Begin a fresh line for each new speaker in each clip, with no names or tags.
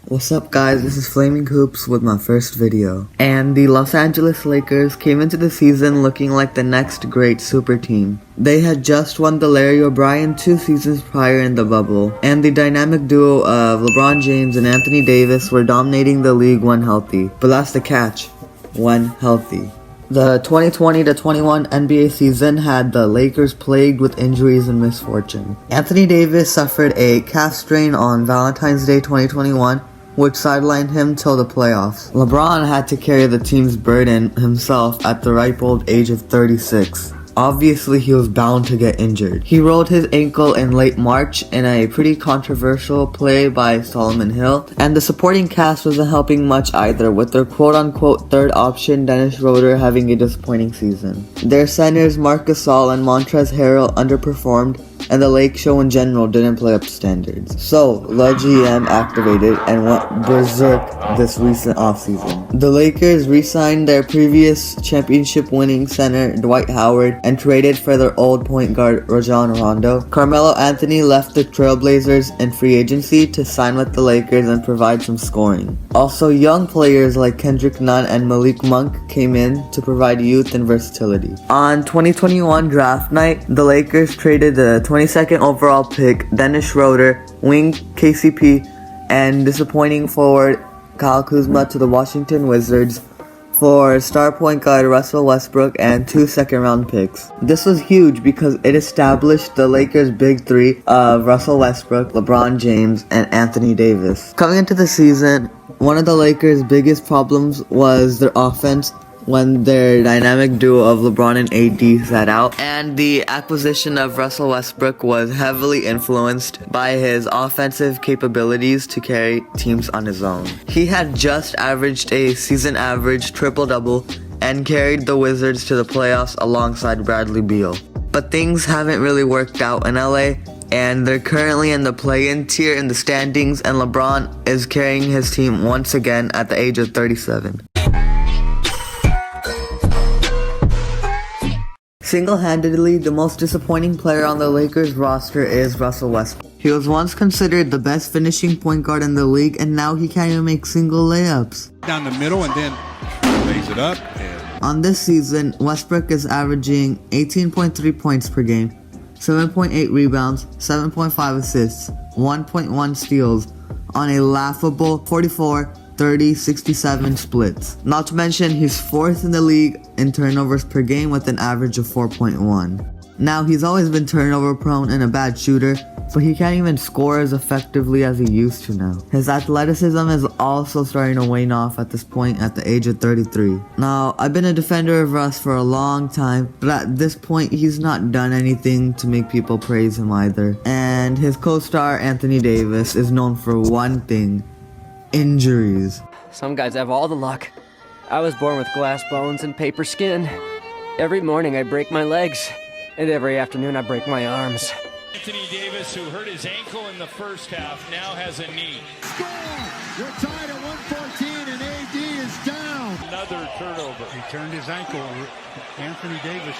What's up guys, this is FlamingHoops with my first video. And the Los Angeles Lakers came into the season looking like the next great super team. They had just won the Larry O'Brien 2 seasons prior in the bubble, and the dynamic duo of LeBron James and Anthony Davis were dominating the league when healthy. But that's the catch, when healthy. The 2020-21 NBA season had the Lakers plagued with injuries and misfortune. Anthony Davis suffered a calf strain on Valentine's Day 2021, which sidelined him till the playoffs. LeBron had to carry the team's burden himself at the ripe old age of 36. Obviously, he was bound to get injured. He rolled his ankle in late March in a pretty controversial play by Solomon Hill, and the supporting cast wasn't helping much either, with their quote-unquote third option Dennis Schroeder having a disappointing season. Their centers Marc Gasol and Montrezl Harrell underperformed, and the Lake Show in general didn't play up to standards. So, the GM activated and went berserk this recent offseason. The Lakers re-signed their previous championship-winning center Dwight Howard and traded for their old point guard Rajon Rondo. Carmelo Anthony left the Trailblazers in free agency to sign with the Lakers and provide some scoring. Also, young players like Kendrick Nunn and Malik Monk came in to provide youth and versatility. On 2021 draft night, the Lakers traded the 22nd overall pick Dennis Schroeder, wing KCP, and disappointing forward Kyle Kuzma to the Washington Wizards for star point guard Russell Westbrook and 2 second-round picks. This was huge because it established the Lakers' big three of Russell Westbrook, LeBron James, and Anthony Davis. Coming into the season, one of the Lakers' biggest problems was their offense when their dynamic duo of LeBron and AD sat out, and the acquisition of Russell Westbrook was heavily influenced by his offensive capabilities to carry teams on his own. He had just averaged a season average triple-double and carried the Wizards to the playoffs alongside Bradley Beal. But things haven't really worked out in LA, and they're currently in the play-in tier in the standings, and LeBron is carrying his team once again at the age of 37. Single-handedly, the most disappointing player on the Lakers roster is Russell Westbrook. He was once considered the best finishing point guard in the league, and now he can't even make single layups.
Down the middle and then lays it up.
On this season, Westbrook is averaging 18.3 points per game, 7.8 rebounds, 7.5 assists, 1.1 steals on a laughable 44-30-67 splits. Not to mention, he's 4th in the league in turnovers per game with an average of 4.1. Now, he's always been turnover prone and a bad shooter, but he can't even score as effectively as he used to now. His athleticism is also starting to wane off at this point at the age of 33. Now, I've been a defender of Russ for a long time, but at this point, he's not done anything to make people praise him either. And his co-star, Anthony Davis, is known for one thing: injuries.
Some guys have all the luck. I was born with glass bones and paper skin. Every morning I break my legs, and every afternoon I break my arms.
Anthony Davis, who hurt his ankle in the first half, now has a knee.
Score! We're tied at 114 and AD is down.
Another turnover.
He turned his ankle. Anthony Davis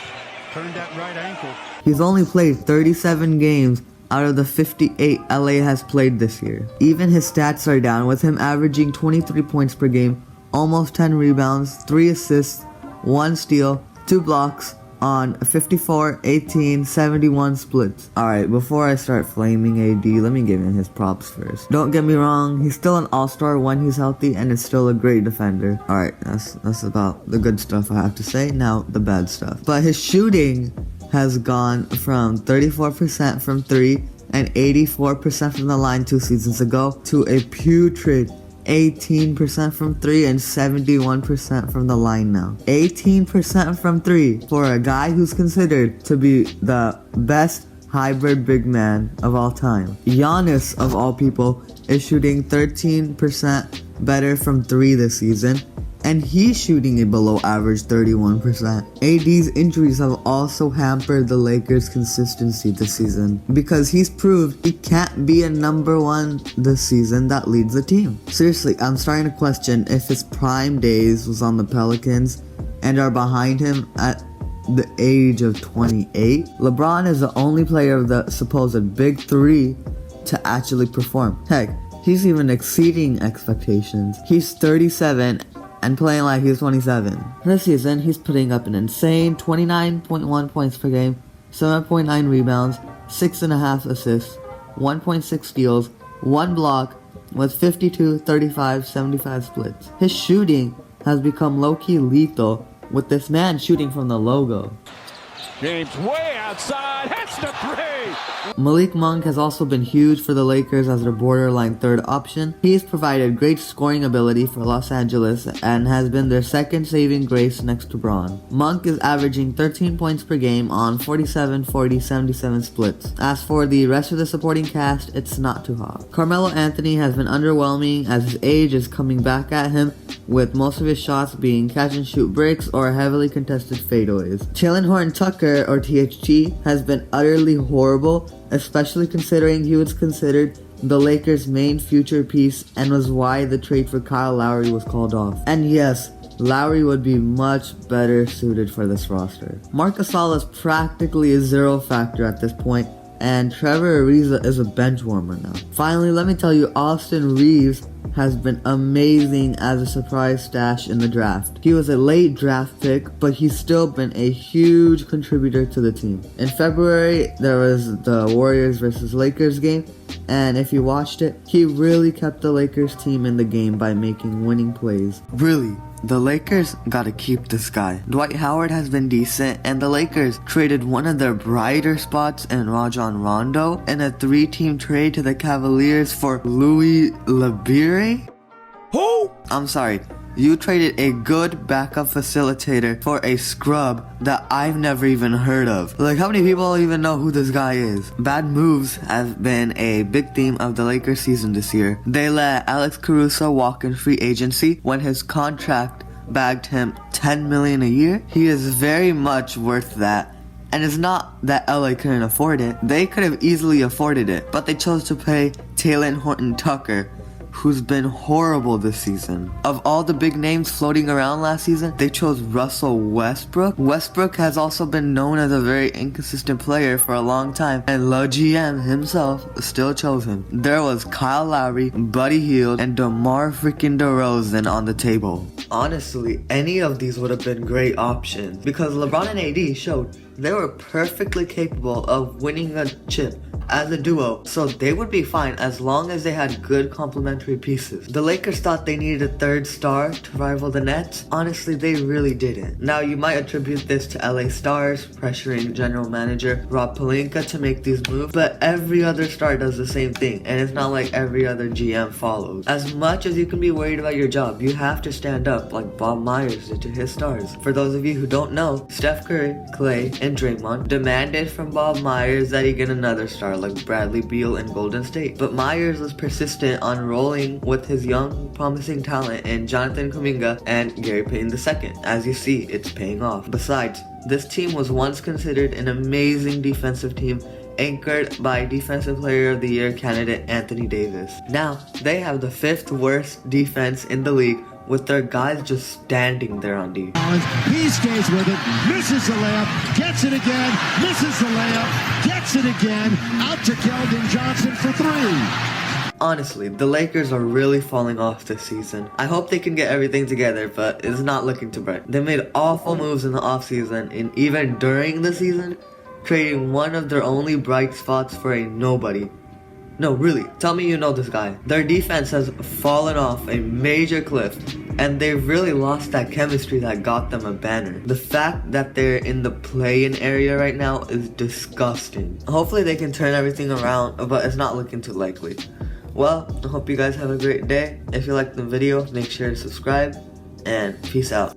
turned that right ankle.
He's only played 37 games out of the 58 LA has played this year. Even his stats are down, with him averaging 23 points per game, almost 10 rebounds, 3 assists, 1 steal, 2 blocks on 54-18-71 splits. Alright, before I start flaming AD, let me give him his props first. Don't get me wrong, he's still an all-star when he's healthy and is still a great defender. Alright, that's about the good stuff I have to say. Now, the bad stuff. But his shooting has gone from 34% from 3 and 84% from the line 2 seasons ago to a putrid 18% from 3 and 71% from the line now. 18% from 3 for a guy who's considered to be the best hybrid big man of all time. Giannis, of all people, is shooting 13% better from 3 this season, and he's shooting a below average 31%. AD's injuries have also hampered the Lakers' consistency this season, because he's proved he can't be a number 1 this season that leads the team. Seriously, I'm starting to question if his prime days was on the Pelicans and are behind him at the age of 28. LeBron is the only player of the supposed big three to actually perform. Heck, He's even exceeding expectations. He's 37 and playing like he's 27. This season, he's putting up an insane 29.1 points per game, 7.9 rebounds, 6.5 assists, 1.6 steals, 1 block, with 52, 35, 75 splits. His shooting has become low-key lethal, with this man shooting from the logo.
James way outside, hits the three!
Malik Monk has also been huge for the Lakers as their borderline third option. He's provided great scoring ability for Los Angeles and has been their second saving grace next to Braun. Monk is averaging 13 points per game on 47, 40, 77 splits. As for the rest of the supporting cast, it's not too hot. Carmelo Anthony has been underwhelming as his age is coming back at him, with most of his shots being catch and shoot breaks or heavily contested fadeaways. Jalen Horton-Tucker, or THT, has been utterly horrible, especially considering he was considered the Lakers' main future piece and was why the trade for Kyle Lowry was called off. And yes, Lowry would be much better suited for this roster. Marc Gasol is practically a zero factor at this point, and Trevor Ariza is a bench warmer now. Finally, let me tell you, Austin Reeves has been amazing as a surprise stash in the draft. He was a late draft pick, but he's still been a huge contributor to the team. In February, there was the Warriors versus Lakers game, and if you watched it, he really kept the Lakers team in the game by making winning plays. Really, the Lakers gotta keep this guy. Dwight Howard has been decent, and the Lakers traded one of their brighter spots in Rajon Rondo in a 3-team trade to the Cavaliers for Louis Labire.
Who?
I'm sorry. You traded a good backup facilitator for a scrub that I've never even heard of. Like, how many people even know who this guy is? Bad moves have been a big theme of the Lakers season this year. They let Alex Caruso walk in free agency when his contract bagged him $10 million a year. He is very much worth that. And it's not that LA couldn't afford it. They could have easily afforded it, but they chose to pay Talen Horton-Tucker, who's been horrible this season. Of all the big names floating around last season, they chose Russell Westbrook. Westbrook has also been known as a very inconsistent player for a long time, and Le GM himself still chose him. There was Kyle Lowry, Buddy Hield, and DeMar freaking DeRozan on the table. Honestly, any of these would have been great options, because LeBron and AD showed they were perfectly capable of winning a chip as a duo, so they would be fine as long as they had good complementary pieces. The Lakers thought they needed a third star to rival the Nets. Honestly, they really didn't. Now, you might attribute this to LA Stars pressuring general manager Rob Pelinka to make these moves, but every other star does the same thing, and it's not like every other GM follows. As much as you can be worried about your job, you have to stand up like Bob Myers did to his stars. For those of you who don't know, Steph Curry, Klay, and Draymond demanded from Bob Myers that he get another star like Bradley Beal in Golden State. But Myers was persistent on rolling with his young, promising talent in Jonathan Kuminga and Gary Payton II. As you see, it's paying off. Besides, this team was once considered an amazing defensive team anchored by Defensive Player of the Year candidate Anthony Davis. Now, they have the 5th worst defense in the league, with their guys just standing there on D.
He stays with it, misses the layup, gets it again, misses the layup, gets it again, out to Keldon Johnson for 3.
Honestly, the Lakers are really falling off this season. I hope they can get everything together, but it's not looking too bright. They made awful moves in the offseason, and even during the season, trading one of their only bright spots for a nobody. No, really, tell me you know this guy. Their defense has fallen off a major cliff, and they've really lost that chemistry that got them a banner. The fact that they're in the play-in area right now is disgusting. Hopefully they can turn everything around, but it's not looking too likely. Well, I hope you guys have a great day. If you liked the video, make sure to subscribe, and peace out.